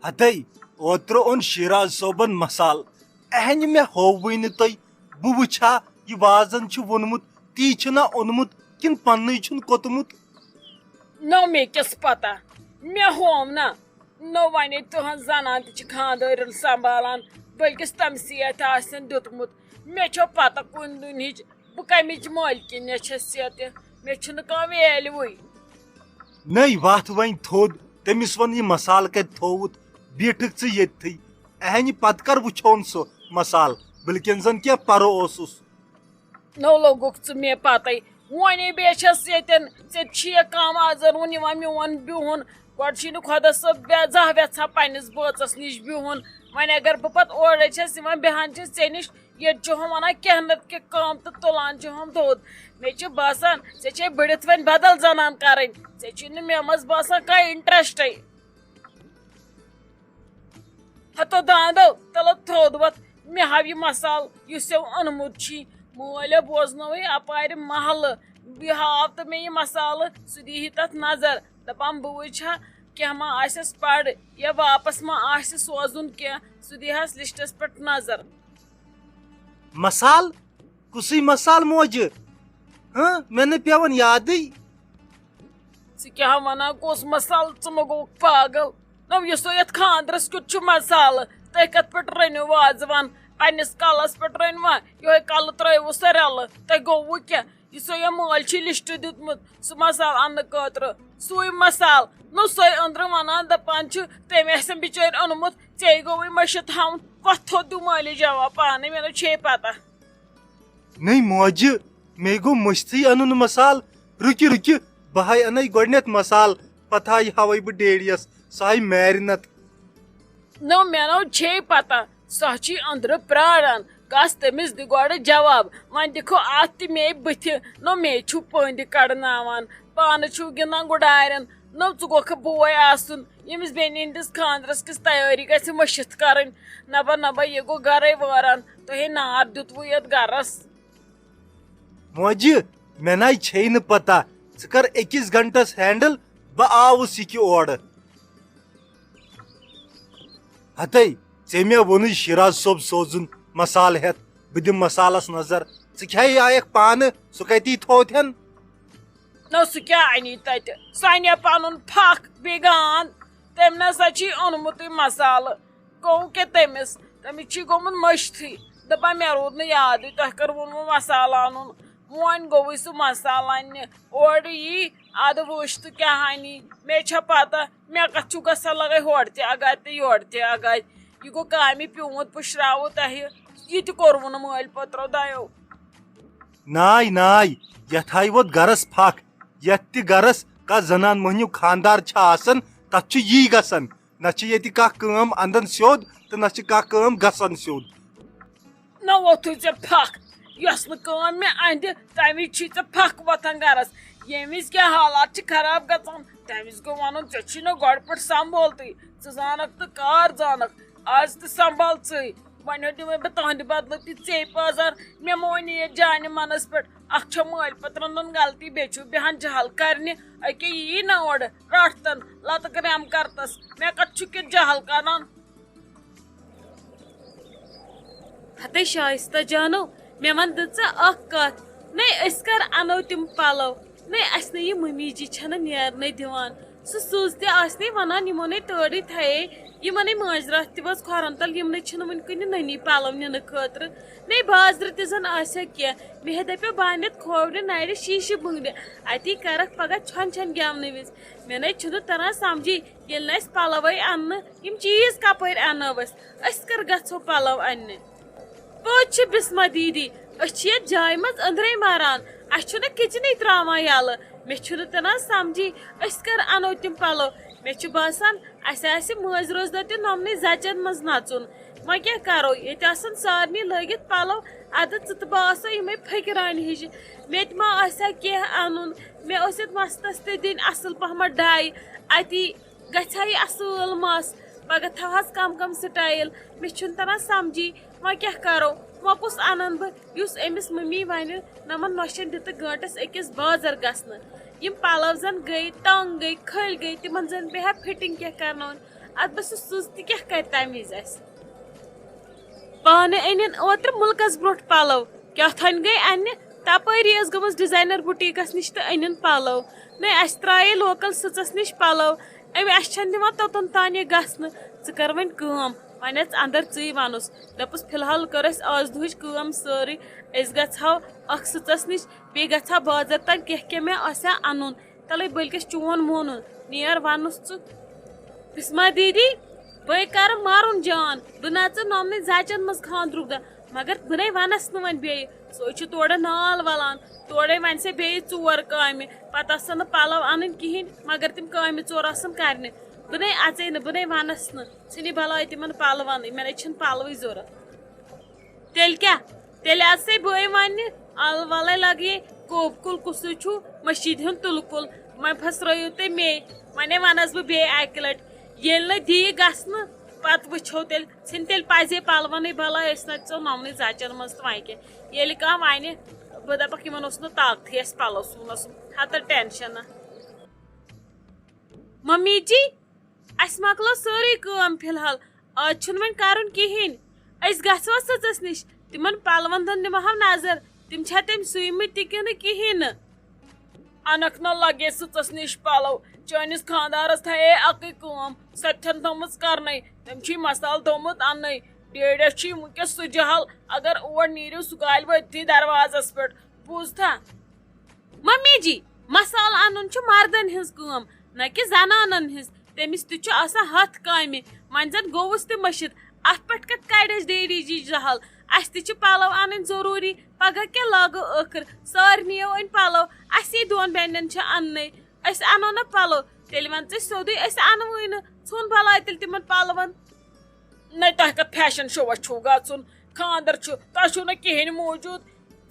ہتے اوتر اون شیراز صوبن مسال اہن مے ہووی نہ تُہۍ بہٕ وٕچھا یہ وازن چھ ووٚنمُت تی چھُنا اوٚنمُت کِنہٕ پننُے چھُن کوٚتمُت نو مے کس پتہ مے ہوم نا نو ونے تہن زنان تہ خاندارن سنبھالان بلکس تمسی آسن دیتمت مے چھو پتہ کن دنہچ بہ کمچ مالکن چھس یہ تہ مے چھُنہ کانٛہہ ویلوٕے نٔے وتھ وۄنۍ تھوٚد تٔمِس ووٚن یہِ مسال کتہِ تھووُتھ بیٖٹھٕکھ ژٕ ییٚتھٕے اہنہِ پتہٕ کر وٕچھون سُہ مسال بلکن زن کینٛہہ پرو اوسُس نو لوگُکھ ژٕ مے پتے ونے بیٚیہِ چھس ییٚتٮ۪ن ژےٚ چھِ کم آزرون یِوان میون بِہُن گۄڈٕ چھُے نہٕ خۄدا صٲب زانٛہہ ویژھان پننس بٲژس نِش بِہُن وۄنۍ اگر بہٕ پتہٕ اورے چھس یِوان بیٚہان چھس ژےٚ نِش ییٚتہِ چھُ ہُم ونان کینٛہہ نتہٕ کینٛہہ کٲم تہٕ تُلان چھِ ہُم تھوٚد مےٚ چھُ باسان ژےٚ چھے بٔڑِتھ وۄنۍ بدل زنان کرٕنۍ ژےٚ چھُے نہٕ مےٚ منٛز باسان کانٛہہ انٹرسٹے ہتو داندو تلو تھوٚد وۄتھ مےٚ ہاو یہِ مسال یُس ژےٚ اوٚنمُت چھی مٲلۍ بوزنوے اپارِ محلہٕ بیٚیہِ ہاو تہٕ مےٚ یہِ مسالہٕ سُہ دیٖہی تتھ نظر دپان بہٕ وٕچھِ ہا کینٛہہ ما آسٮ۪س پرٕ یا واپس ما آسہِ سوزُن کینٛہہ سُہ دیٖہس لسٹس پٮ۪ٹھ نظر مسال کُسٕے مسال موجہِ مےٚ نہٕ پیوان یادٕے ژٕ کیٛاہ ونان کُس مسالہٕ ژٕ مہ گوٚوُکھ پاگل نو یُس تۄہہِ یتھ خاندرس کیُتھ چھُ مسالہٕ تُہۍ کتھ پٲٹھۍ رٔنِو وازوان پننس کلس پٮ۪ٹھ رٔنوا یہے کلہٕ ترٲیوٕ سا رلہٕ تۄہہِ گوٚوٕ کینٛہہ یُس تۄہہِ مٲلۍ چھِ لسٹ دیُتمُت سُہ مسالہٕ اننہٕ خٲطرٕ سُے مسال نو سۄے أنٛدرٕ ونان دپان چھِ تٔمۍ آسن بچٲرۍ اوٚنمُت ژےٚ گوٚوٕے مٔشِد تھاوُن کتھ تھوٚد دیُت مٲلِس جواب پانے مےٚ نہ چھے پتہ نٔے موجہِ مے گوٚو مٔشتھٕے انُن مسال رُکہِ رُکہِ بہٕ ہاے انے گۄڈنیتھ مسال پتہٕ ہاوے بہٕ ڈیڈیس سۄ ہاے میرِنت نو مےٚ نو چھے پتہ سۄ چھِ أنٛدرٕ پراران گژھ تٔمِس دِ گۄڈٕ جواب وۄنۍ دِکھو اتھ تہِ مے بٕتھِ نو مے چھُو پٔنٛدۍ کڑناوان پانہٕ چھُو گِنٛدان گُڈارٮ۪ن نو ژٕ گوٚکھٕ بوے آسُن ییٚمِس بیٚنہِ ہِنٛدِس خاندرس کِس تیٲری گژھِ مٔشِتھ کرٕنۍ نبا نبا یہِ گوٚو گرے وٲران تۄہے نار دیُتوٕ یتھ گرس موجہِ مےٚ ناے چھے نہٕ پتہ ژٕ کر أکِس گنٹس ہینڈل بہٕ آوُس یِکہِ اورٕ ہتے ژےٚ مےٚ ووٚنُے شیراز صٲب سوزُن مسال ہٮ۪تھ بہٕ دِمہٕ مسالس نظر ژٕ کھیٚیہِ آیکھ پانہٕ سُہ کتی تھوتھن نو سُہ کیٛاہ اَنی تتہِ سُہ اَنیا پنُن پھکھ بیٚیہِ گان تٔمۍ نسا چھی اوٚنمُتٕے مسالہٕ گوٚو کیٛاہ تٔمِس چھی گوٚمُت مٔشتھٕے دپان مےٚ روٗد نہٕ یادٕے تۄہہِ کر ووٚنوٕ مسالہٕ انُن وۄنۍ گوٚوٕے سُہ مسالہٕ اننہِ اورٕ یی ادٕ وٕچھ تہٕ کیٛاہ اَنی مےٚ چھا پتہ مےٚ کتھ چھُ گژھان لگے ہورٕ تہِ اگاد تہٕ یورٕ تہِ اگاد یہِ گوٚو کامہِ پیوٗنٛت پُشراوُ تۄہہِ یہِ تہِ کوٚروُ نہٕ مٲلۍ پٔترو دۄیو ناے ناے یتھ ہاے ووت گرس پھکھ یتھ تہِ گرس کانٛہہ زنان مٔہنیوٗ خاندار چھِ آسان تتھ چھُ یی گژھان نہ چھِ ییٚتہِ کانٛہہ کٲم انٛدان سیوٚد تہٕ نہ چھِ کانٛہہ کٲم گژھان سیوٚد نہ ووٚتھُے ژےٚ پھکھ یۄس نہٕ کٲم مےٚ اندِ تمہِ وِزِ چھی ژےٚ پھکھ وۄتھان گرس ییٚمہِ وِزِ کینٛہہ حالات چھِ خراب گژھان تمہِ وِزِ گوٚو ونُن ژےٚ چھی نہٕ گۄڈٕ پٮ۪ٹھ سنبھولتٕے ژٕ زانکھ تہٕ کار زانکھ آز تہِ سنبھال ژٕے وۄنۍ دِمے بہٕ تہنٛدِ بدلہٕ تہِ ژے پٲزار مےٚ مونی ییٚتہِ جانہِ منس پٮ۪ٹھ اکھ چھو مٲلۍ پٔترَن غلطی بیٚیہِ چھُو بیٚہان جہل کرنہِ أکے یی نہ اورٕ رٹھ تن لتہٕ کریم کرتس مےٚ کتھ چھُکھ یہِ جہل کران ہتے شایستہ جانو مےٚ ون دٕ ژٕ اکھ کتھ نَے أسۍ کر انو تِم پلو نَے اسہِ نہٕ یہِ مٔمی جی چھنہٕ نیرنٕے دِوان سُہ سٕژ تہِ آسہِ نَے ونان یِمو نَے تٲرٕے تھایے یِمن مٲنٛزِ تہِ ؤژھ کھۄرن تل یِمنٕے چھِنہٕ وُنہِ کُنہِ نٔنی پلو نِنہٕ خٲطرٕ نَے بازرٕ تہِ زن آسہِ ہا کینٛہہ مےٚ دپیو بہٕ انہٕ کھوورِ نرِ شیٖشہٕ بٕنٛگرِ اتی کرکھ پگہہ چھۄن چھۄن گٮ۪ونہٕ وِزِ مےٚ نَے چھُنہٕ تران سمجھی ییٚلہِ نہٕ أسۍ پلوے اننہٕ یِم چیٖز کپٲرۍ انو أسۍ کر گژھو پلو اننہِ پوٚز چھِ بسما دیٖدی أسۍ چھِ یتھ جایہِ منٛز أنٛدرے مران اسہِ چھُنہٕ کِچنٕے تراوان یلہٕ مےٚ چھُنہٕ تران سمجھی أسۍ کر انو تِم پلو مےٚ چھُ باسان اسہِ آسہِ مٲنٛزِ رٲژ دۄہ تہِ نۄمنٕے زچن منٛز نژُن وۄنۍ کیٛاہ کرو ییٚتہِ آسان سارنٕے لٲگِتھ پلو ادٕ ژٕ تہٕ بہٕ آسو یِمے پھٔکرانہِ ہِشہِ مےٚ تہِ ما آسہِ ہا کینٛہہ انُن مےٚ ٲس یتھ مستس تہِ دِنۍ اصل پہمتھ ڈاے اتی گژھِ ہا یہِ اصۭل مس پگہہ تھاوہس کم کم سٹایل مےٚ چھُنہٕ تران سمجھی وۄنۍ کیٛاہ کرو وۄنۍ کُس انن بہٕ یُس أمِس مٔمی ونہِ نمن نۄشن دِتہٕ گٲنٛٹس أکِس بازر گژھنہٕ یِم پلو زن گٔے تنگ گٔے کھٔلۍ گٔے تِمن زن بیٚیہِ ہا فِٹنگ کینٛہہ کرناوٕنۍ ات بس سٕژ تہِ کیٛاہ کرِ تمہِ وِزِ اسہِ پانہٕ أنِن اوترٕ مُلکس برونٛٹھ پلو کیٛاتھانۍ گٔے اننہِ تپٲری ٲس گٔمٕژ ڈِزاینر بُٹیٖکس نِش تہٕ أنِن پلو نے اسہِ ترٛایے لوکل سٕژس نِش پلو اسہِ چھنہٕ دِوان توٚتن تام یہِ گژھنہٕ ژٕ کر وۄنۍ کٲم وۄنۍ اژ انٛدر ژٕے ونُس دپُس فلحال کٔر اسہِ آز دُہٕچ کٲم سٲرٕے أسۍ گژھہو اکھ سٕژس نِش بیٚیہِ گژھہو بازر تام کیٚنٛہہ مےٚ آسہِ ہا انُن تلے بٔلکِس چون مونُن نیر ونُس ژٕ بسما دیدی بے کرٕ مارُن جان بہٕ نژٕ نۄمنٕے زچن منٛز خاندرُک دۄہ مگر بہٕ نے ونس نہٕ وۄنۍ بیٚیہِ سُے چھُ تورٕ نال ولان تورے ونہِ سا بیٚیہِ 4 کامہِ پتہٕ آسن نہٕ پلو انٕنۍ کہیٖنۍ مگر تِم کامہِ 4 آسن کرنہِ بہٕ نے اژے نہٕ بہٕ نے ونس نہٕ ژھٕنہِ بلاے تِمن پلونٕے مےٚ نے چھِنہٕ پلوٕے ضروٗرت تیٚلہِ کیٛاہ تیٚلہِ اژ سے بٲے وننہِ ال ولے لگیے کوب کُل کُسُے چھُ مٔشیٖد ہُنٛد تُلہٕ کُل وۄنۍ پھسرٲیِو تُہۍ مے وۄنۍ ونس بہٕ بیٚیہِ اکہِ لٹہِ ییٚلہِ نہٕ دی گژھنہٕ پتہٕ وٕچھو تیٚلہِ ژھٕنہِ تیٚلہِ پزے پلونٕے بلاے أسۍ نژو نۄمنٕے زچن منٛز تہٕ وۄنۍ کیٛاہ ییٚلہِ کانٛہہ ونہِ بہٕ دپکھ یِمن اوس نہٕ طاقتھٕے اسہِ پلو سُونس ہتہٕ ٹینشن ممی جی اسہِ مۄکلٲو سٲرٕے کٲم فلحال آز چھُنہٕ وۄنۍ کرُن کہیٖنۍ أسۍ گژھو سٕژس نِش تِمن پلون دۄن دِمہو نظر تِم چھا تٔمۍ سُوۍمٕتۍ تہِ کِنہٕ کہیٖنۍ نہٕ انکھ نہ لگے سٕژس نِش پلو چٲنِس خانٛدارس تھایے اکٕے کٲم سۄ تہِ چھنہٕ تھٲومٕژ کرنٕے تٔمۍ چھُے مسالہٕ تھوٚومُت اننٕے ڈیڈیس چھُے وٕنکیٚس سُہ جہل اگر اور نیٖرِو سُہ گالہِ ؤتھٕے دروازس پٮ۪ٹھ بوٗزتھا ممی جی مسالہٕ انُن چھُ مردن ہٕنٛز کٲم نہ کہِ زنانن ہٕنٛز تٔمِس تہِ چھُ آسان 100 کامہِ وۄنۍ زن گوٚوُس تہِ مٔشِد اتھ پٮ۪ٹھ کتھ کڑِ اسہِ ڈیڈی جی جہل اسہِ تہِ چھِ پلو انٕنۍ ضروٗری پگہہ کیٛاہ لاگو ٲخر سارنٕیو أنۍ پلو اسی 2 بیٚنٮ۪ن چھِ اننٕے أسۍ انو نہ پلو تیٚلہِ ون ژٕ سیوٚدُے أسۍ انوٕے نہٕ ژھُن بلاے تیٚلہِ تِمن پلون نہ تۄہہِ کتھ فیشن شووس چھُو گژھُن خانٛدر چھُ تۄہہِ چھُو نہٕ کہیٖنۍ موٗجوٗد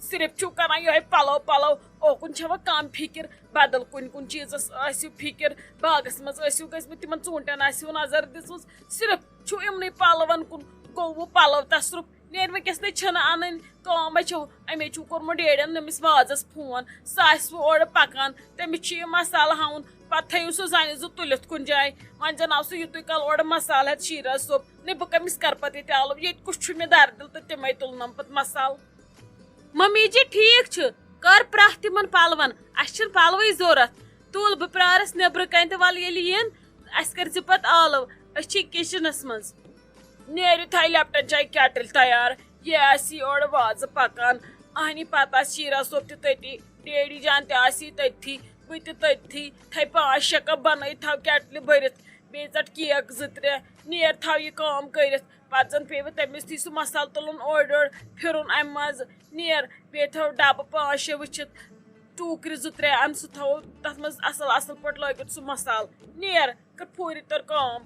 صرف چھُو کران یِہوے پلو پلو اوکُن چھوا کم فکر بدل کُنہِ چیٖزس آسِو فکر باغس منٛز ٲسِو گٔژھمٕتۍ تِمن ژوٗنٛٹھٮ۪ن آسِو نظر دِژمٕژ صرف چھُو یِمنٕے پلون کُن گوٚوٕ پلو تصرُف نیرِ وٕنکیٚس نَے چھنہٕ انٕنۍ کٲمے چھو اَمے چھُو کوٚرمُت ڈیڈین أمِس وازس فون سُہ آسہِ وۄنۍ اورٕ پکان تٔمِس چھُ یہِ مسالہٕ ہاوُن پتہٕ تھٲیِو سُہ زنہِ 2 تُلِتھ کُنہِ جایہِ وۄنۍ زن آو سُہ یُتُے کال اورٕ مسالہٕ ہٮ۪تھ شیٖراز صٲب نہ بہٕ کٔمِس کرٕ پتہٕ ییٚتہِ آلو ییٚتہِ کُس چھُ مےٚ دردِل تہٕ تِمے تُلنم پتہٕ مسالہٕ ممی جی ٹھیٖک چھُ کر پرٛٮ۪تھ تِمن پلون اسہِ چھِنہٕ پلوٕے ضروٗرت تُل بہٕ پرٛارس نیبرٕ کنہِ تہٕ ول ییٚلہِ یِن اسہِ کٔرۍ زِ پتہٕ آلو أسۍ چھِ کچنس منٛز نیرِ تھایہِ لیپٹن چاے کیٹٕلۍ تیار یہِ آسی اورٕ وازٕ پکان اہنی پتہٕ آسہِ شیٖراز صٲب تہِ تٔتی ڈیڈی جان تہِ آسی تٔتھی بہٕ تہِ تٔتھی تھایہِ 5-6 کپ بنٲیِتھ تھاو کیٹلہِ بٔرِتھ بیٚیہِ ژٹ کیک 2-3 نیر تھاو یہِ کٲم کٔرِتھ پتہٕ زن پیٚوٕ تٔمِس تھی سُہ مسالہٕ تُلُن اورٕ یورٕ پھِرُن امہِ منٛزٕ نیر بیٚیہِ تھاو ڈبہٕ 5-6 وٕچھِتھ ٹوٗکرِ 2-3 ان سُہ تھاوو تتھ منٛز اصل پٲٹھۍ لٲگِتھ سُہ مسالہٕ نیر کر پھوٗرِ تر کٲم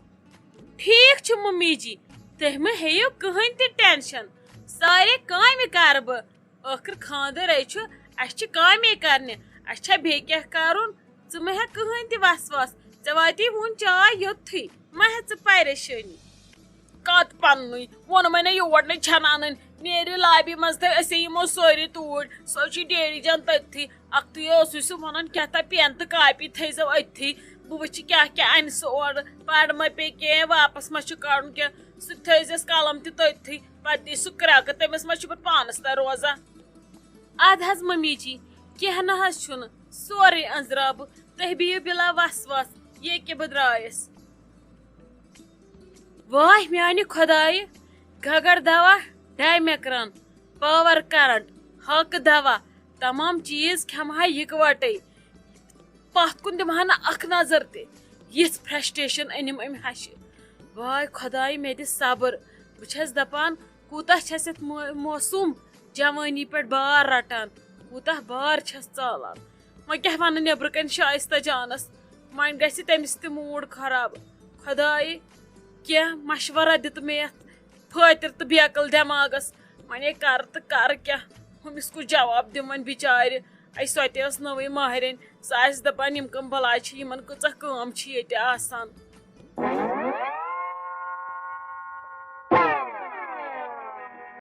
ٹھیٖک چھُ ممی جی تُہۍ مہٕ ہیٚیِو کٕہٕنۍ تہِ ٹینشن سارے کامہِ کرٕ بہٕ ٲخر خانٛدر چھُ اسہِ چھِ کامے کرنہِ اسہِ چھا بیٚیہِ کینٛہہ کرُن ژٕ مہ ہٮ۪کھ کٕہٕنۍ تہِ وسواس ژےٚ واتی وُنۍ چاے یوٚتھٕے مہ ہٮ۪ ژٕ پریشٲنی کتھ پننُے ووٚنمے نہ یور نَے چھنہٕ انٕنۍ نیرِ لابی منٛز تہٕ أسے یِمو سٲری توٗرۍ سۄ چھِ ڈیڈی جان تٔتھی اکھتُے اوسُے سُہ ونان کیٛاہ تھا پٮ۪ن تہٕ کاپی تھٲیزیو أتھی بہٕ وٕچھِ کیٛاہ انہِ سُہ اورٕ پرٕ ما پیٚیہِ کینٛہہ واپس ما چھُ کڑُن کینٛہہ سُہ تہِ تھٲیزٮ۪س قلم تہِ تٔتھی پتہٕ دی سُہ کرٛٮ۪کہٕ تٔمِس ما چھُ پتہٕ پانس تام روزان اد حظ ممی جی کینٛہہ نہ حظ چھُنہٕ سورُے أنٛزراو بہٕ تُہۍ بِہِو بِلا وسواس یہِ کہِ بہٕ درٛایس واے میانہِ خۄدایہِ گگر دوا ڈایمیکران پاور کرنٹ ہاکہٕ دوا تمام چیٖز کھٮ۪مہٕ ہا یِکوٹے پتھ کُن دِمہٕ ہا نہٕ اکھ نظر تہِ یِژھ فرسٹریشن أنِم أمۍ ہشہِ واے خۄدایہِ مےٚ دِ صبر بہٕ چھس دپان کوٗتاہ چھس یتھ موسوٗم جوٲنی پٮ۪ٹھ بار رٹان کوٗتاہ بار چھس ژالان وۄنۍ کیٛاہ ونہٕ نیبرٕ کنہِ شایستہ جانس وۄنۍ گژھِ تٔمِس تہِ موٗڈ خراب خۄدایہِ کینٛہہ مشورہ دِ تہٕ مےٚ یتھ فٲطر تہٕ بیکل دٮ۪ماغس وۄنۍ کرٕ تہٕ کرٕ کیٛاہ ہُمِس کُس جواب دِم وۄنۍ بِچارِ سۄ تہِ ٲس نٔوٕے ماہرِنۍ سۄ آسہِ دپان یِم کٕم بلاے چھِ یِمن کۭژاہ کٲم چھِ ییٚتہِ آسان